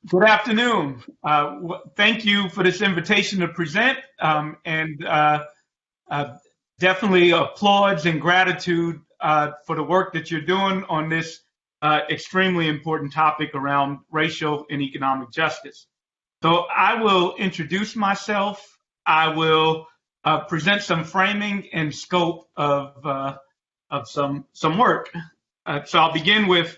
Good afternoon. Thank you for this invitation to present, and uh, definitely applauds and gratitude for the work that you're doing on this extremely important topic around racial and economic justice. So I will introduce myself. I will present some framing and scope of some work. So I'll begin with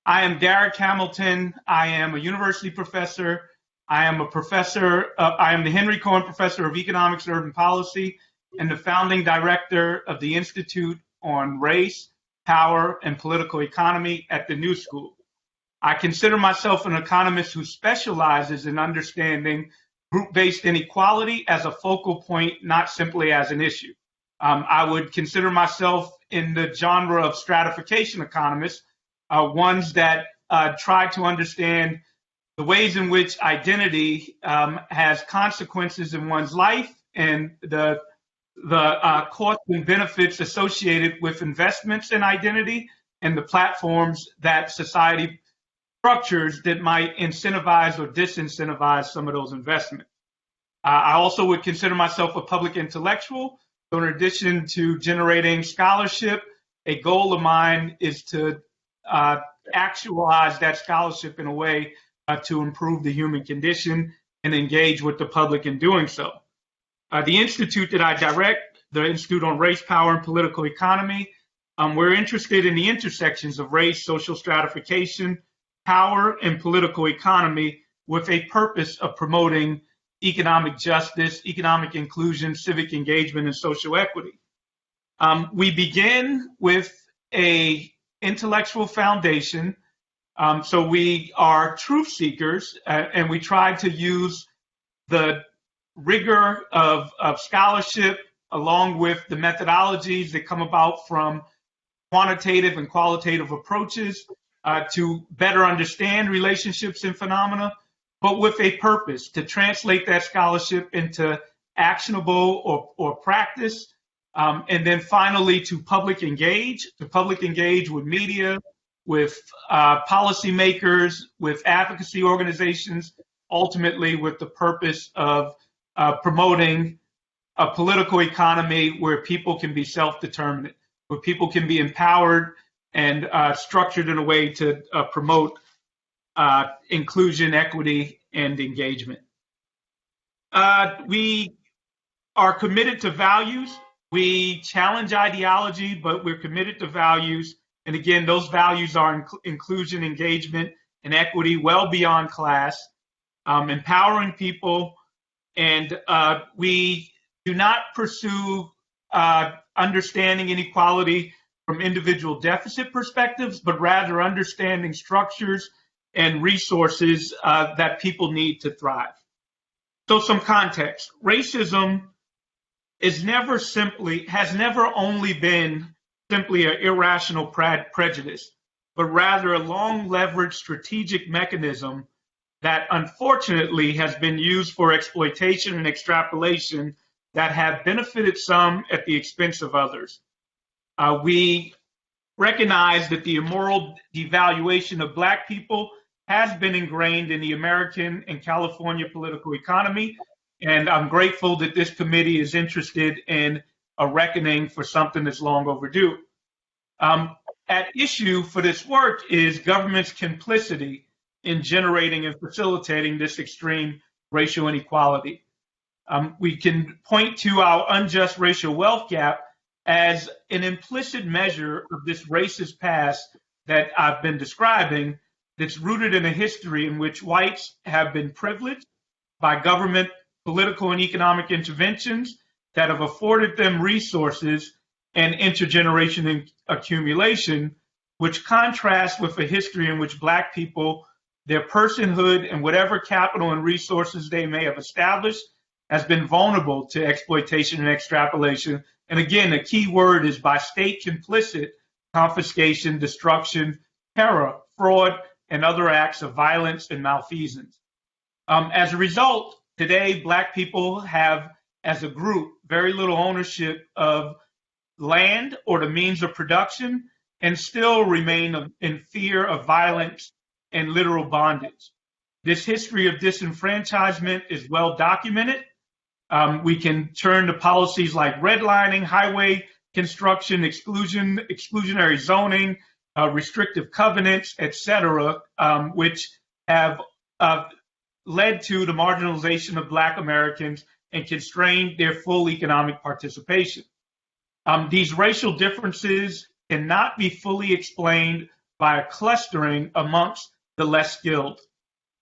I am Derek Hamilton. I am a university professor. I am the Henry Cohen Professor of Economics and Urban Policy and the founding director of the Institute on Race, Power, and Political Economy at the New School. I consider myself an economist who specializes in understanding group-based inequality as a focal point, not simply as an issue. I would consider myself in the genre of stratification economists, ones that try to understand the ways in which identity has consequences in one's life and the costs and benefits associated with investments in identity and the platforms that society structures that might incentivize or disincentivize some of those investments. I also would consider myself a public intellectual. So in addition to generating scholarship, a goal of mine is to actualize that scholarship in a way to improve the human condition and engage with the public in doing so. The institute that I direct, the Institute on Race, Power, and Political Economy, we're interested in the intersections of race, social stratification, power, and political economy with a purpose of promoting economic justice, economic inclusion, civic engagement, and social equity. We begin with a intellectual foundation. So we are truth seekers, and we try to use the rigor of scholarship along with the methodologies that come about from quantitative and qualitative approaches to better understand relationships and phenomena, but with a purpose to translate that scholarship into actionable or practice. And then finally to public engage with media, with policymakers, with advocacy organizations, ultimately with the purpose of promoting a political economy where people can be self-determined, where people can be empowered and structured in a way to promote inclusion, equity, and engagement. We are committed to values. We challenge ideology, but we're committed to values. And again, those values are inclusion, engagement, and equity well beyond class, empowering people. And we do not pursue understanding inequality from individual deficit perspectives, but rather understanding structures and resources that people need to thrive. So some context. Racism has never only been simply an irrational prejudice, but rather a long leveraged strategic mechanism that unfortunately has been used for exploitation and extrapolation that have benefited some at the expense of others. We recognize that the immoral devaluation of Black people has been ingrained in the American and California political economy, and I'm grateful that this committee is interested in a reckoning for something that's long overdue. At issue for this work is government's complicity in generating and facilitating this extreme racial inequality. We can point to our unjust racial wealth gap as an implicit measure of this racist past that I've been describing, that's rooted in a history in which whites have been privileged by government, political, and economic interventions that have afforded them resources and intergenerational accumulation, which contrasts with a history in which Black people, their personhood, and whatever capital and resources they may have established has been vulnerable to exploitation and extrapolation. And again, the key word is by state complicit confiscation, destruction, terror, fraud, and other acts of violence and malfeasance. As a result, today, Black people have, as a group, very little ownership of land or the means of production and still remain in fear of violence and literal bondage. This history of disenfranchisement is well documented. We can turn to policies like redlining, highway construction, exclusionary zoning, restrictive covenants, etc., which have led to the marginalization of Black Americans and constrained their full economic participation. These racial differences cannot be fully explained by a clustering amongst the less skilled.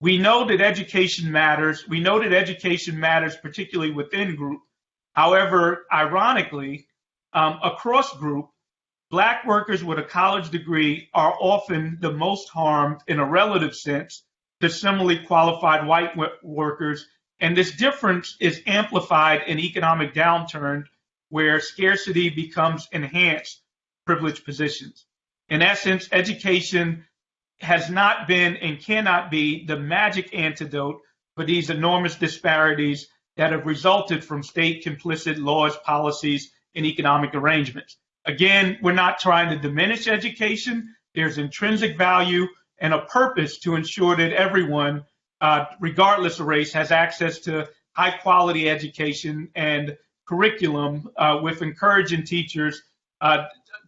We know that education matters. We know that education matters, particularly within group. However, ironically, across group, Black workers with a college degree are often the most harmed in a relative sense to similarly qualified white workers. And this difference is amplified in economic downturn where scarcity becomes enhanced privileged positions. In essence, education has not been and cannot be the magic antidote for these enormous disparities that have resulted from state complicit laws, policies, and economic arrangements. Again, we're not trying to diminish education. There's intrinsic value and a purpose to ensure that everyone, regardless of race, has access to high quality education and curriculum with encouraging teachers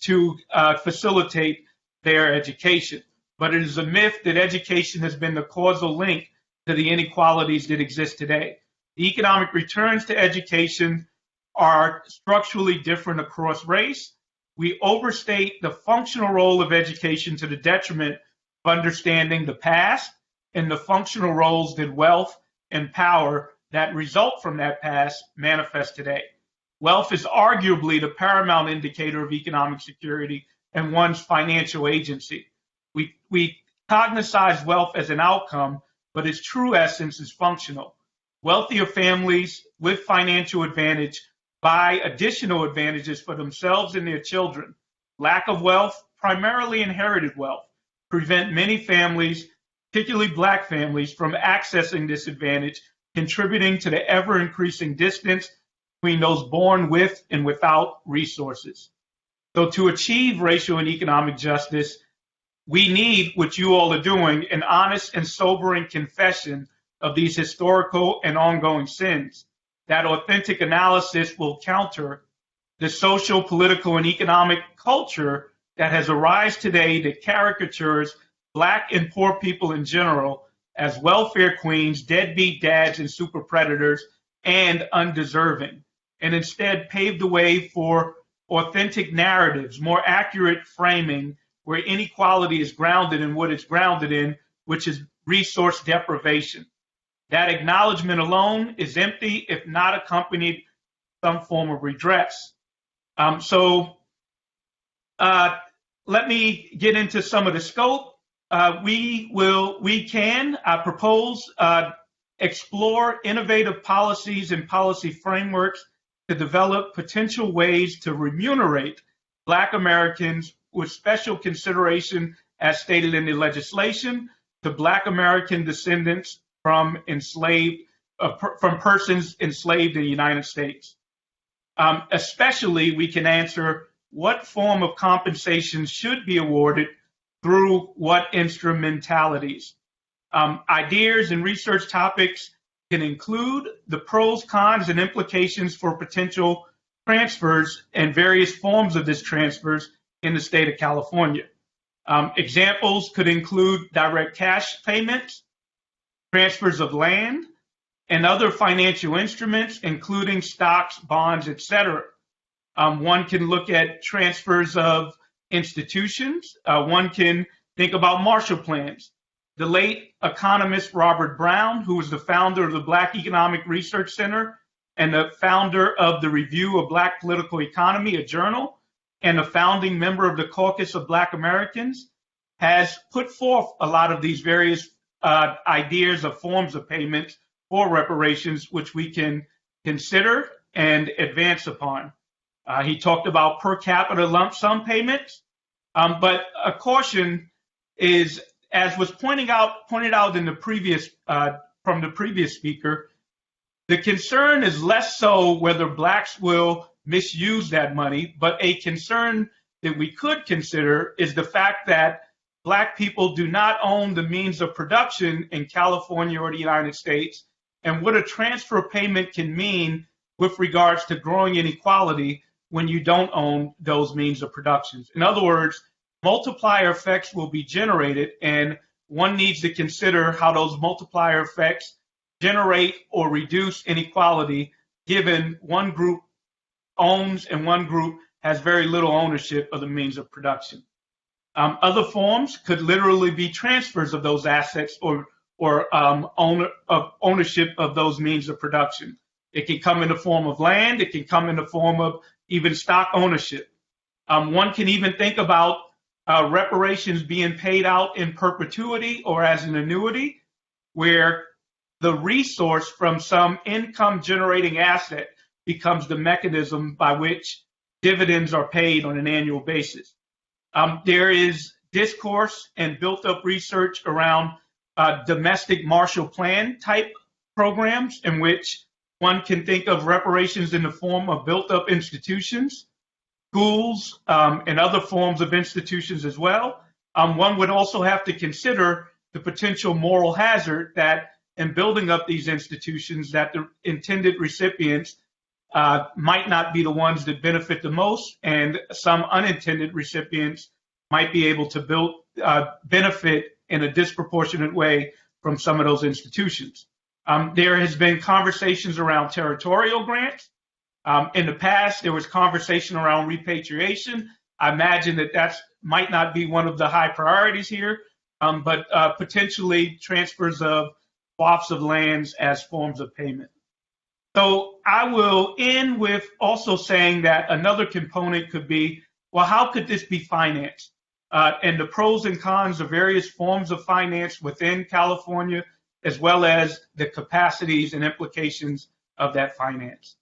to facilitate their education. But it is a myth that education has been the causal link to the inequalities that exist today. The economic returns to education are structurally different across race. We overstate the functional role of education to the detriment of understanding the past and the functional roles that wealth and power that result from that past manifest today. Wealth is arguably the paramount indicator of economic security and one's financial agency. We cognitize wealth as an outcome, but its true essence is functional. Wealthier families with financial advantage buy additional advantages for themselves and their children. Lack of wealth, primarily inherited wealth, prevent many families, particularly Black families, from accessing this advantage, contributing to the ever-increasing distance between those born with and without resources. So to achieve racial and economic justice, we need what you all are doing, an honest and sobering confession of these historical and ongoing sins. That authentic analysis will counter the social, political, and economic culture that has arisen today that caricatures Black and poor people in general as welfare queens, deadbeat dads, and super predators, and undeserving, and instead pave the way for authentic narratives, more accurate framing, where inequality is grounded in what it's grounded in, which is resource deprivation. That acknowledgement alone is empty if not accompanied with some form of redress. Let me get into some of the scope. I propose, explore innovative policies and policy frameworks to develop potential ways to remunerate Black Americans with special consideration, as stated in the legislation, to Black American descendants from persons enslaved in the United States. Especially, we can answer what form of compensation should be awarded through what instrumentalities. Ideas and research topics can include the pros, cons, and implications for potential transfers and various forms of this transfers in the state of California. Examples could include direct cash payments, transfers of land, and other financial instruments, including stocks, bonds, etc. One can look at transfers of institutions. One can think about Marshall Plans. The late economist Robert Brown, who was the founder of the Black Economic Research Center and the founder of the Review of Black Political Economy, a journal, and a founding member of the Caucus of Black Americans, has put forth a lot of these various ideas of forms of payments for reparations, which we can consider and advance upon. He talked about per capita lump sum payments, but a caution is, as was pointed out in the previous from the previous speaker, the concern is less so whether Blacks will misuse that money, but a concern that we could consider is the fact that Black people do not own the means of production in California or the United States, and what a transfer payment can mean with regards to growing inequality when you don't own those means of production. In other words, multiplier effects will be generated, and one needs to consider how those multiplier effects generate or reduce inequality given one group owns and one group has very little ownership of the means of production. Other forms could literally be transfers of those assets or ownership of those means of production. It can come in the form of land. It can come in the form of even stock ownership. One can even think about reparations being paid out in perpetuity or as an annuity, where the resource from some income generating asset becomes the mechanism by which dividends are paid on an annual basis. There is discourse and built up research around domestic Marshall Plan type programs in which one can think of reparations in the form of built up institutions, schools, and other forms of institutions as well. One would also have to consider the potential moral hazard that in building up these institutions that the intended recipients might not be the ones that benefit the most, and some unintended recipients might be able to benefit in a disproportionate way from some of those institutions. There has been conversations around territorial grants. In the past, there was conversation around repatriation. I imagine that might not be one of the high priorities here, but potentially transfers of swaths of lands as forms of payment. So I will end with also saying that another component could be, well, how could this be financed? And the pros and cons of various forms of finance within California, as well as the capacities and implications of that finance.